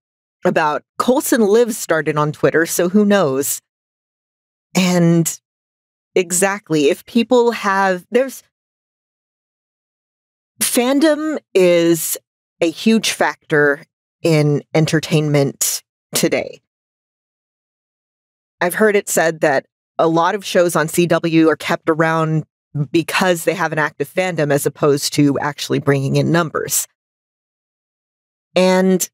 about Coulson Lives started on Twitter, so who knows? And exactly, if people fandom is a huge factor in entertainment today. I've heard it said that a lot of shows on CW are kept around because they have an active fandom as opposed to actually bringing in numbers. And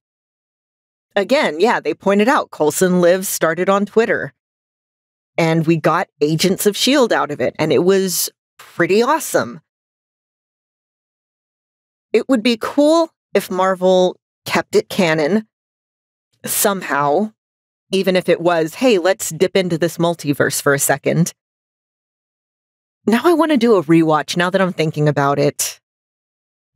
again, yeah, they pointed out Coulson Lives started on Twitter. And we got Agents of S.H.I.E.L.D. out of it. And it was pretty awesome. It would be cool if Marvel kept it canon somehow, even if it was, hey, let's dip into this multiverse for a second. Now I want to do a rewatch now that I'm thinking about it.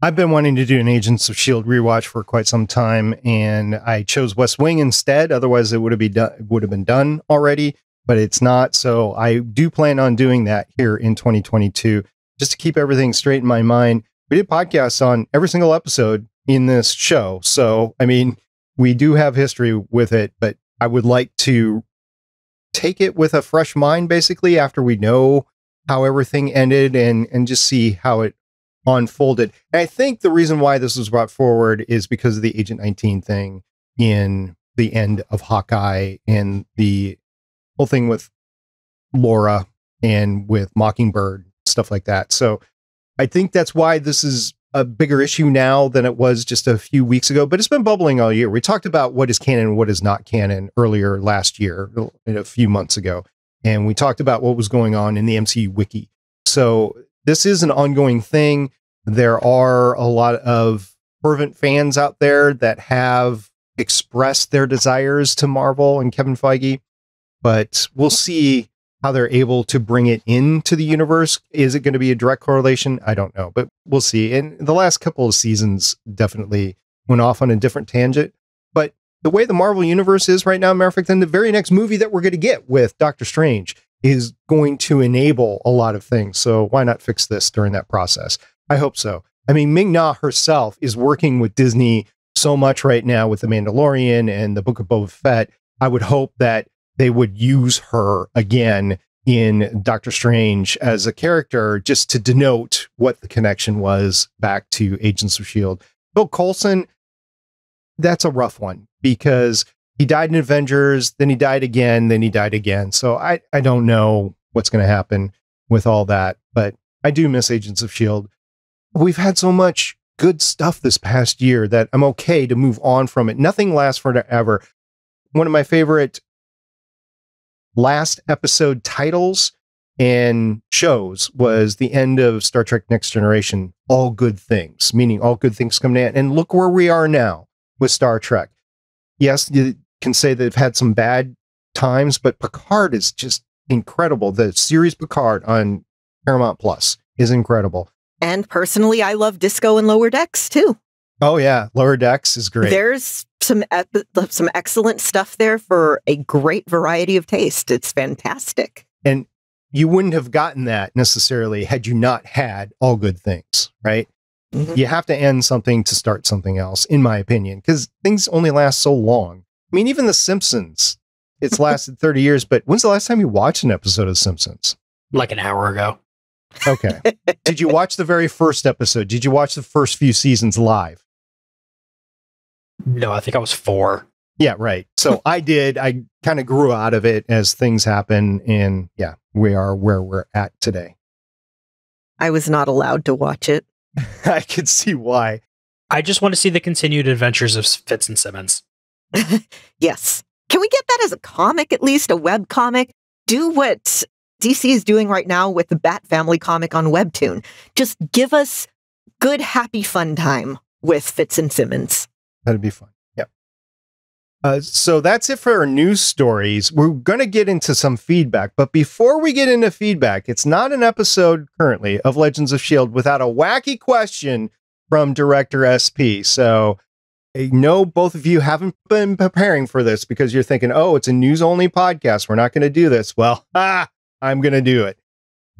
I've been wanting to do an Agents of S.H.I.E.L.D. rewatch for quite some time, and I chose West Wing instead. Otherwise, it would have been done already, but it's not. So I do plan on doing that here in 2022, just to keep everything straight in my mind. We did podcasts on every single episode in this show. So, I mean, we do have history with it, but I would like to take it with a fresh mind, basically, after we know how everything ended and just see how it unfolded. And I think the reason why this was brought forward is because of the Agent 19 thing in the end of Hawkeye and the whole thing with Laura and with Mockingbird, stuff like that. So I think that's why this is a bigger issue now than it was just a few weeks ago, but it's been bubbling all year. We talked about what is canon and what is not canon earlier last year, a few months ago. And we talked about what was going on in the MCU wiki. So this is an ongoing thing. There are a lot of fervent fans out there that have expressed their desires to Marvel and Kevin Feige, but we'll see how they're able to bring it into the universe. Is it going to be a direct correlation? I don't know, but we'll see. And the last couple of seasons definitely went off on a different tangent. But the way the Marvel universe is right now, matter of fact, then the very next movie that we're going to get with Doctor Strange is going to enable a lot of things. So why not fix this during that process? I hope so. I mean, Ming-Na herself is working with Disney so much right now with The Mandalorian and the Book of Boba Fett. I would hope that they would use her again in Doctor Strange as a character just to denote what the connection was back to Agents of S.H.I.E.L.D. Bill Coulson, that's a rough one because he died in Avengers, then he died again, then he died again. So I don't know what's going to happen with all that, but I do miss Agents of S.H.I.E.L.D. We've had so much good stuff this past year that I'm okay to move on from it. Nothing lasts forever. One of my favorite last episode titles and shows was the end of Star Trek Next Generation, All Good Things, meaning all good things come to end. And look where we are now with Star Trek. Yes, you can say they've had some bad times, but Picard is just incredible. The series Picard on Paramount Plus is incredible. And personally, I love Disco and Lower Decks too. Oh yeah, Lower Decks is great. There's some excellent stuff there for a great variety of taste. It's fantastic. And you wouldn't have gotten that necessarily had you not had All Good Things, right? Mm-hmm. You have to end something to start something else, in my opinion, because things only last so long. I mean, even The Simpsons, it's lasted 30 years, but when's the last time you watched an episode of Simpsons? Like an hour ago. Okay. Did you watch the very first episode? Did you watch the first few seasons live? No, I think I was 4. Yeah, right. So I did. I kind of grew out of it as things happen. And yeah, we are where we're at today. I was not allowed to watch it. I could see why. I just want to see the continued adventures of Fitz and Simmons. Yes. Can we get that as a comic, at least a web comic? Do what DC is doing right now with the Bat Family comic on Webtoon. Just give us good, happy, fun time with Fitz and Simmons. That'd be fun. Yep. So that's it for our news stories. We're going to get into some feedback, but before we get into feedback, it's not an episode currently of Legends of S.H.I.E.L.D. without a wacky question from Director SP. So I know both of you haven't been preparing for this because you're thinking, oh, it's a news-only podcast. We're not going to do this. Well, I'm going to do it.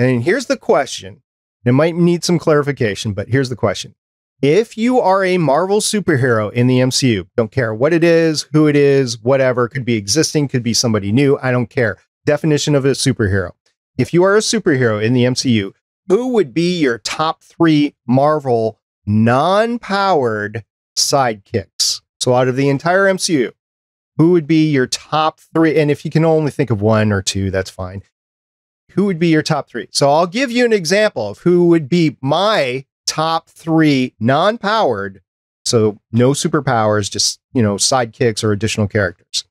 And here's the question. It might need some clarification, but here's the question. If you are a Marvel superhero in the MCU, don't care what it is, who it is, whatever, could be existing, could be somebody new, I don't care. Definition of a superhero. If you are a superhero in the MCU, who would be your top 3 Marvel non-powered sidekicks? So out of the entire MCU, who would be your top 3? And if you can only think of 1 or 2, that's fine. Who would be your top 3? So I'll give you an example of who would be my top 3 non-powered. So no superpowers, just, sidekicks or additional characters.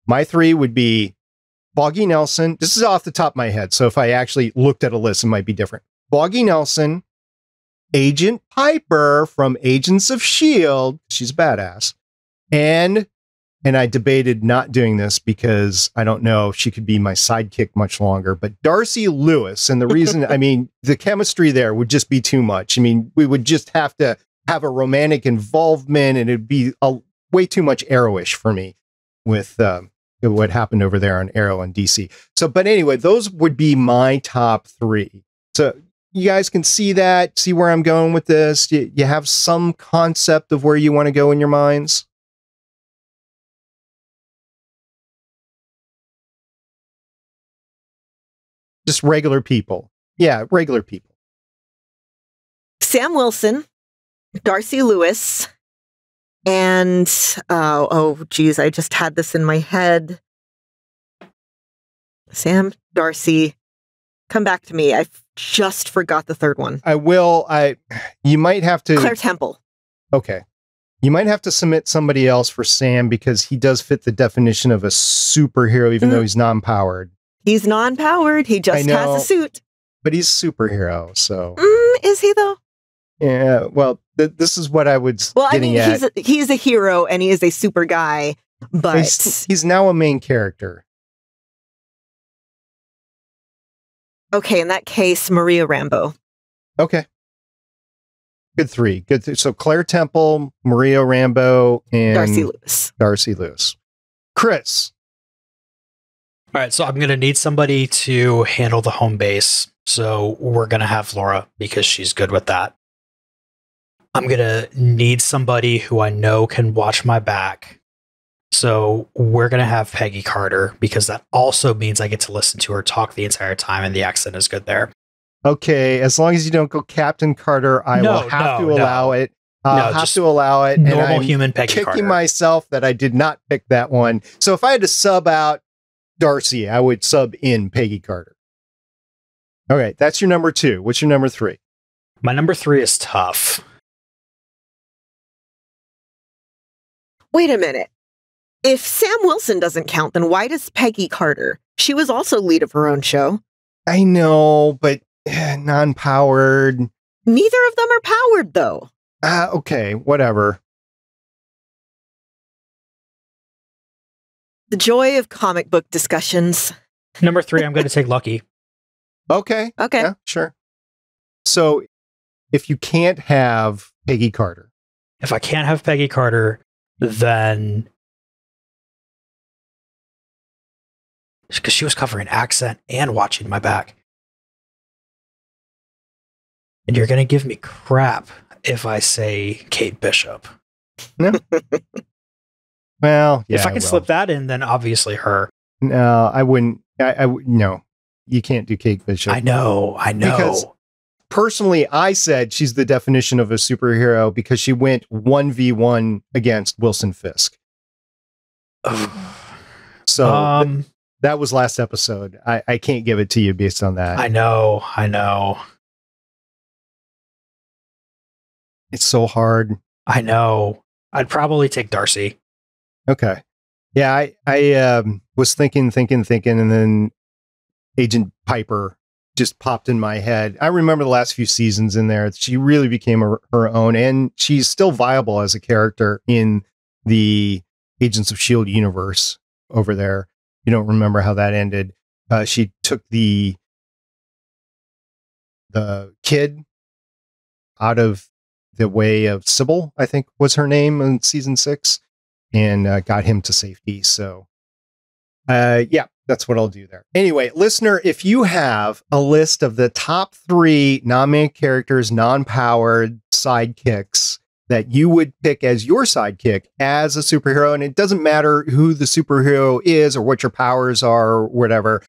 My 3 would be Foggy Nelson. This is off the top of my head. So if I actually looked at a list, it might be different. Foggy Nelson, Agent Piper from Agents of S.H.I.E.L.D. She's a badass. And I debated not doing this because I don't know if she could be my sidekick much longer, but Darcy Lewis. And the reason, the chemistry there would just be too much. We would just have to have a romantic involvement and it'd be way too much Arrowish for me with what happened over there on Arrow and DC. So, but anyway, those would be my top 3. So you guys can see where I'm going with this. You have some concept of where you want to go in your minds. Just regular people. Yeah, regular people. Sam Wilson, Darcy Lewis, and geez, I just had this in my head. Sam, Darcy, come back to me. I just forgot the third one. I will. You might have to. Claire Temple. Okay. You might have to submit somebody else for Sam because he does fit the definition of a superhero, even though he's non-powered. He's non-powered. He just has a suit. But he's a superhero, so... Is he, though? Yeah, well, this is what I was getting at. He's a hero, and he is a super guy, but... He's now a main character. Okay, in that case, Maria Rambeau. Okay. Good three. So Claire Temple, Maria Rambeau, and... Darcy Lewis. Chris. All right, so I'm going to need somebody to handle the home base. So we're going to have Laura because she's good with that. I'm going to need somebody who I know can watch my back. So we're going to have Peggy Carter because that also means I get to listen to her talk the entire time and the accent is good there. Okay, as long as you don't go Captain Carter, I will have to allow it. Normal human Peggy Carter. Kicking myself that I did not pick that one. So if I had to sub out Darcy, I would sub in Peggy Carter. All right, that's your number 2. What's your number 3? My number 3 is tough. Wait a minute. If Sam Wilson doesn't count, then why does Peggy Carter? She was also lead of her own show. I know, but non-powered. Neither of them are powered, though. Okay, whatever. The joy of comic book discussions. Number 3, I'm going to take Lucky. Okay. Yeah, sure. So if you can't have Peggy Carter. If I can't have Peggy Carter, then... Because she was covering accent and watching my back. And you're going to give me crap if I say Kate Bishop. No. Well, yeah. If I can slip that in, then obviously her. No, I wouldn't. No, you can't do Kate Bishop. I know. Because personally, I said she's the definition of a superhero because she went 1v1 against Wilson Fisk. So that was last episode. I can't give it to you based on that. I know. It's so hard. I know. I'd probably take Darcy. Okay. Yeah, I was thinking, and then Agent Piper just popped in my head. I remember the last few seasons in there. She really became her own, and she's still viable as a character in the Agents of S.H.I.E.L.D. universe over there. You don't remember how that ended. She took the kid out of the way of Sybil, I think was her name in season 6, and got him to safety. So, yeah, that's what I'll do there. Anyway, listener, if you have a list of the top 3 non-main characters, non-powered sidekicks that you would pick as your sidekick as a superhero, and it doesn't matter who the superhero is or what your powers are or whatever,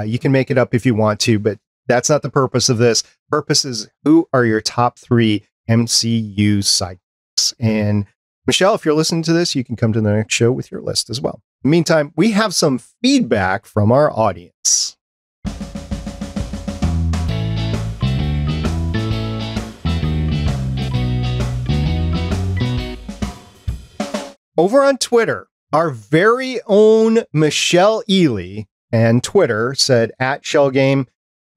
you can make it up if you want to, but that's not the purpose of this. Purpose is who are your top 3 MCU sidekicks. And Michelle, if you're listening to this, you can come to the next show with your list as well. In the meantime, we have some feedback from our audience. Over on Twitter, our very own Michelle Ely and Twitter said @ShellGame,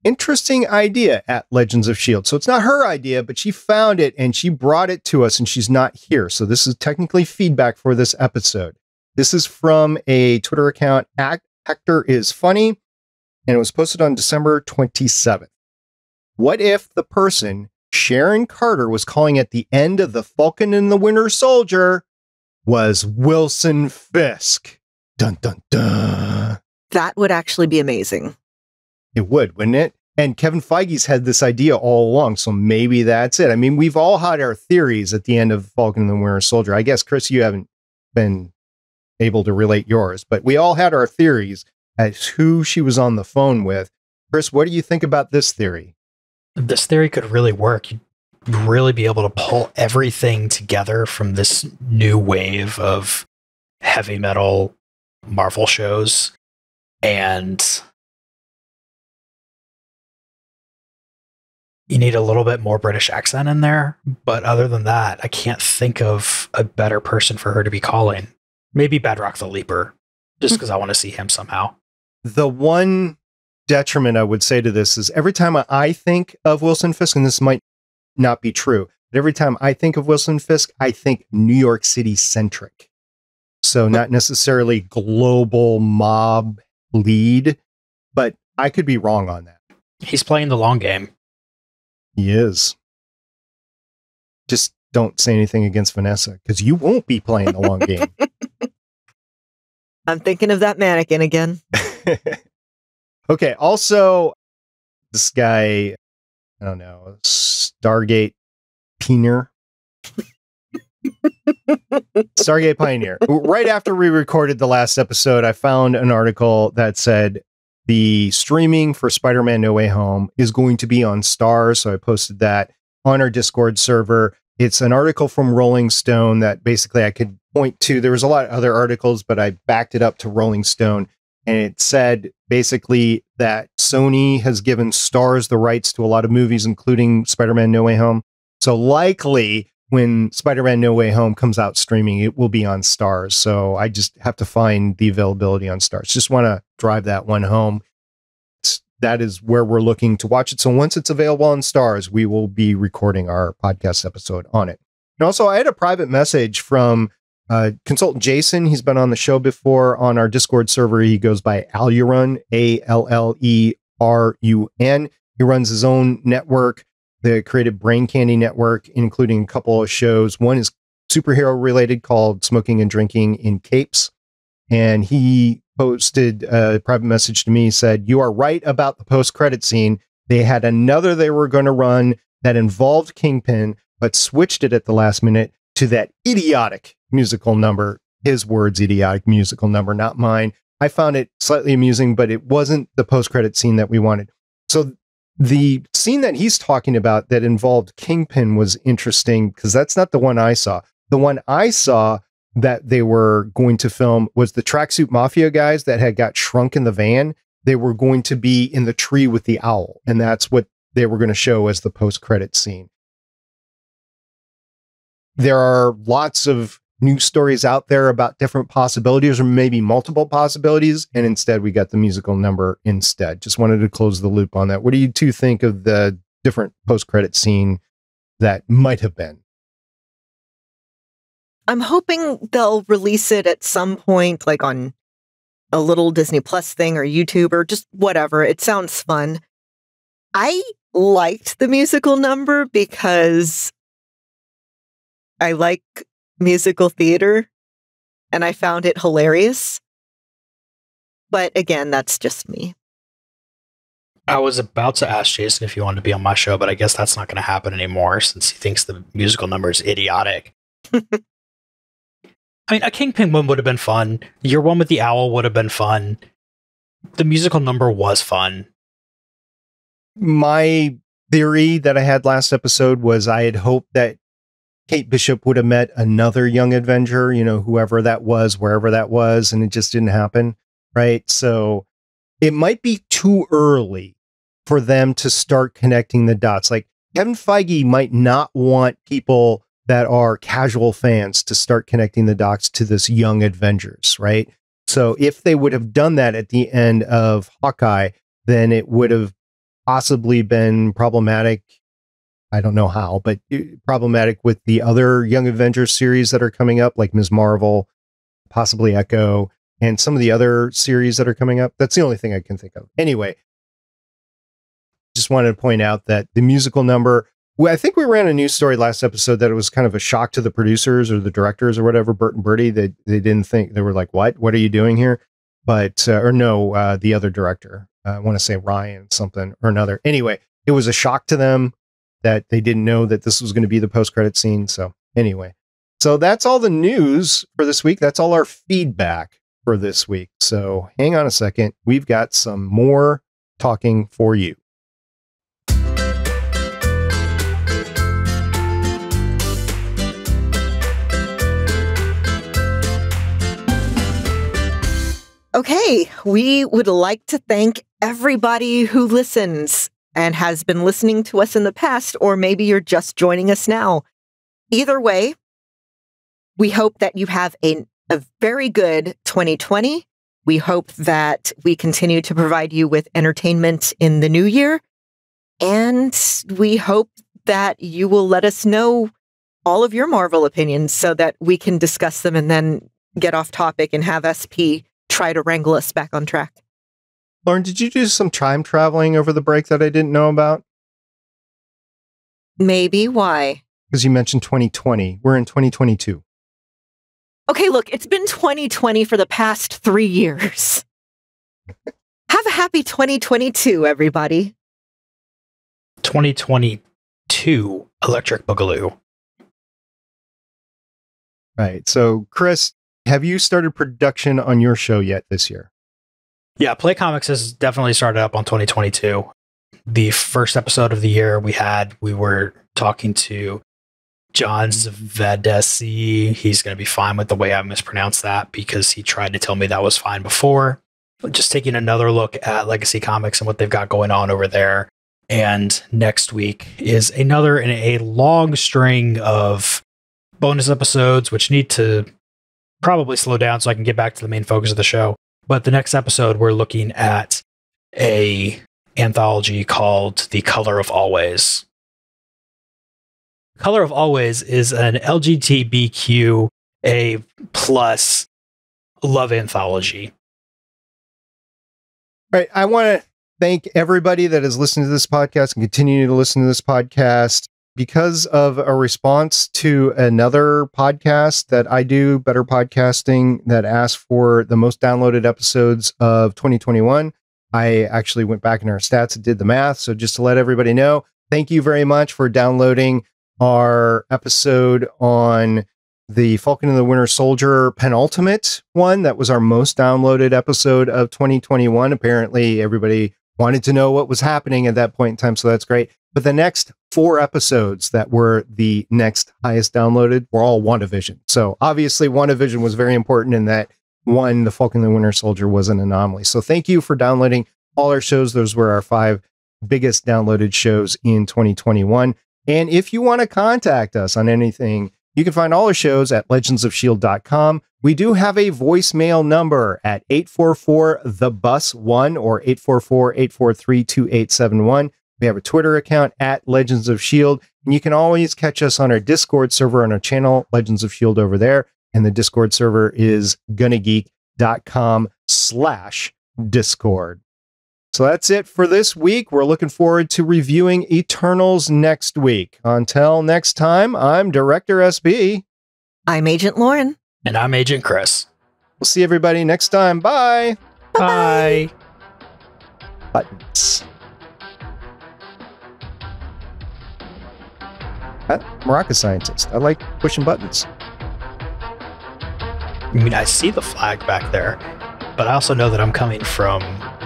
interesting idea at Legends of S.H.I.E.L.D. So it's not her idea, but she found it and she brought it to us and she's not here. So this is technically feedback for this episode. This is from a Twitter account, Hector is Funny, and it was posted on December 27th. What if the person Sharon Carter was calling at the end of the Falcon and the Winter Soldier was Wilson Fisk? Dun, dun, dun. That would actually be amazing. It would, wouldn't it? And Kevin Feige's had this idea all along, so maybe that's it. I mean, we've all had our theories at the end of Falcon and the Winter Soldier. I guess, Chris, you haven't been able to relate yours, but we all had our theories as who she was on the phone with. Chris, what do you think about this theory? This theory could really work. You'd really be able to pull everything together from this new wave of heavy metal Marvel shows. And you need a little bit more British accent in there. But other than that, I can't think of a better person for her to be calling. Maybe Bedrock the Leaper, just because I want to see him somehow. The one detriment I would say to this is every time I think of Wilson Fisk, and this might not be true, but every time I think of Wilson Fisk, I think New York City centric. So not necessarily global mob lead, but I could be wrong on that. He's playing the long game. He is. Just don't say anything against Vanessa, because you won't be playing the long game. I'm thinking of that mannequin again. Okay, also, this guy, I don't know, Stargate Pioneer. Stargate Pioneer. Right after we recorded the last episode, I found an article that said the streaming for Spider-Man No Way Home is going to be on Starz, so I posted that on our Discord server. It's an article from Rolling Stone that basically I could point to. There was a lot of other articles, but I backed it up to Rolling Stone. And it said basically that Sony has given Starz the rights to a lot of movies, including Spider-Man No Way Home. So likely when Spider-Man No Way Home comes out streaming, it will be on Starz. So I just have to find the availability on Starz. Just want to drive that one home. That is where we're looking to watch it. So once it's available on Starz, we will be recording our podcast episode on it. And also, I had a private message from consultant Jason. He's been on the show before on our Discord server. He goes by Allurun, Alllerun. He runs his own network, the Creative Brain Candy Network, including a couple of shows. One is superhero related called Smoking and Drinking in Capes. And he posted a private message to me, said, "You are right about the post-credit scene. They had another they were going to run that involved Kingpin, but switched it at the last minute to that idiotic musical number." His words, idiotic musical number, not mine. I found it slightly amusing, but it wasn't the post-credit scene that we wanted. So the scene that he's talking about that involved Kingpin was interesting because that's not the one I saw. The one I saw that they were going to film was the Tracksuit Mafia guys that had got shrunk in the van. They were going to be in the tree with the owl, and that's what they were going to show as the post-credit scene. There are lots of news stories out there about different possibilities or maybe multiple possibilities, and instead we got the musical number instead. Just wanted to close the loop on that. What do you two think of the different post-credit scene that might have been? I'm hoping they'll release it at some point, like on a little Disney Plus thing or YouTube or just whatever. It sounds fun. I liked the musical number because I like musical theater and I found it hilarious. But again, that's just me. I was about to ask Jason if he wanted to be on my show, but I guess that's not going to happen anymore since he thinks the musical number is idiotic. I mean, a Kingpin one would have been fun. Your one with the owl would have been fun. The musical number was fun. My theory that I had last episode was I had hoped that Kate Bishop would have met another young Avenger, you know, whoever that was, wherever that was, and it just didn't happen, right? So it might be too early for them to start connecting the dots. Like Kevin Feige might not want people that are casual fans to start connecting the dots to this young Avengers, right? So if they would have done that at the end of Hawkeye, then it would have possibly been problematic. I don't know how, but problematic with the other Young Avengers series that are coming up, like Ms. Marvel, possibly Echo, and some of the other series that are coming up. That's the only thing I can think of. Anyway, just wanted to point out that the musical number, I think we ran a news story last episode that it was kind of a shock to the producers or the directors or whatever, Bert and Bertie, that they didn't think, they were like, what are you doing here? But, or no, the other director, I want to say Ryan something or another. Anyway, it was a shock to them that they didn't know that this was going to be the post-credit scene. So anyway, so that's all the news for this week. That's all our feedback for this week. So hang on a second. We've got some more talking for you. Okay, we would like to thank everybody who listens and has been listening to us in the past, or maybe you're just joining us now. Either way, we hope that you have a very good 2020. We hope that we continue to provide you with entertainment in the new year. And we hope that you will let us know all of your Marvel opinions so that we can discuss them and then get off topic and have SP try to wrangle us back on track. Lauren, did you do some time traveling over the break that I didn't know about? Maybe. Why? Because you mentioned 2020. We're in 2022. Okay, look, it's been 2020 for the past 3 years. Have a happy 2022, everybody. 2022 Electric Boogaloo. Right. So, Chris, have you started production on your show yet this year? Yeah, Play Comics has definitely started up on 2022. The first episode of the year we were talking to John Zvedesi. He's going to be fine with the way I mispronounced that because he tried to tell me that was fine before. Just taking another look at Legacy Comics and what they've got going on over there. And next week is another in a long string of bonus episodes, which need to probably slow down so I can get back to the main focus of the show. But the next episode, we're looking at a anthology called The Color of Always. Color of Always is an LGBTQA plus love anthology. Right. I want to thank everybody that is listening to this podcast and continue to listen to this podcast. Because of a response to another podcast that I do, Better Podcasting, that asked for the most downloaded episodes of 2021, I actually went back in our stats and did the math. So just to let everybody know, thank you very much for downloading our episode on the Falcon and the Winter Soldier penultimate one. That was our most downloaded episode of 2021. Apparently, everybody wanted to know what was happening at that point in time. So that's great. But the next 4 episodes that were the next highest downloaded were all WandaVision. So obviously WandaVision was very important in that one, the Falcon and the Winter Soldier was an anomaly. So thank you for downloading all our shows. Those were our 5 biggest downloaded shows in 2021. And if you want to contact us on anything, you can find all our shows at legendsofshield.com. We do have a voicemail number at 844-THE-BUS-1 or 844-843-2871. We have a Twitter account at Legends of S.H.I.E.L.D. And you can always catch us on our Discord server on our channel, Legends of S.H.I.E.L.D. over there. And the Discord server is gonnageek.com/Discord. So that's it for this week. We're looking forward to reviewing Eternals next week. Until next time, I'm Director SB. I'm Agent Lauren. And I'm Agent Chris. We'll see everybody next time. Bye. Bye. Buttons. I'm a rocket scientist. I like pushing buttons. I mean, I see the flag back there, but I also know that I'm coming from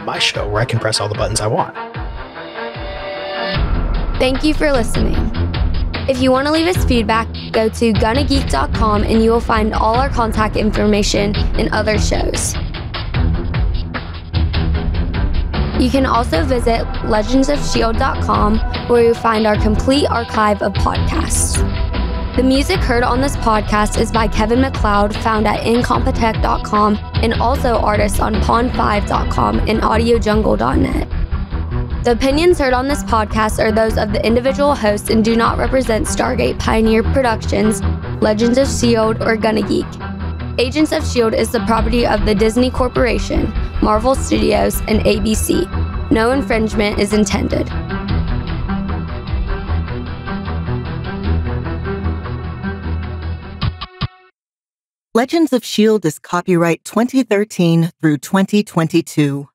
my show where I can press all the buttons I want. Thank you for listening. If you want to leave us feedback, go to gonnageek.com and you will find all our contact information and other shows. You can also visit legendsofshield.com where you'll find our complete archive of podcasts. The music heard on this podcast is by Kevin MacLeod, found at incompetech.com, and also artists on pond5.com and audiojungle.net. The opinions heard on this podcast are those of the individual hosts and do not represent Stargate, Pioneer Productions, Legends of S.H.I.E.L.D., or Gonna Geek. Agents of S.H.I.E.L.D. is the property of the Disney Corporation, Marvel Studios, and ABC. No infringement is intended. Legends of S.H.I.E.L.D. is copyright 2013 through 2022.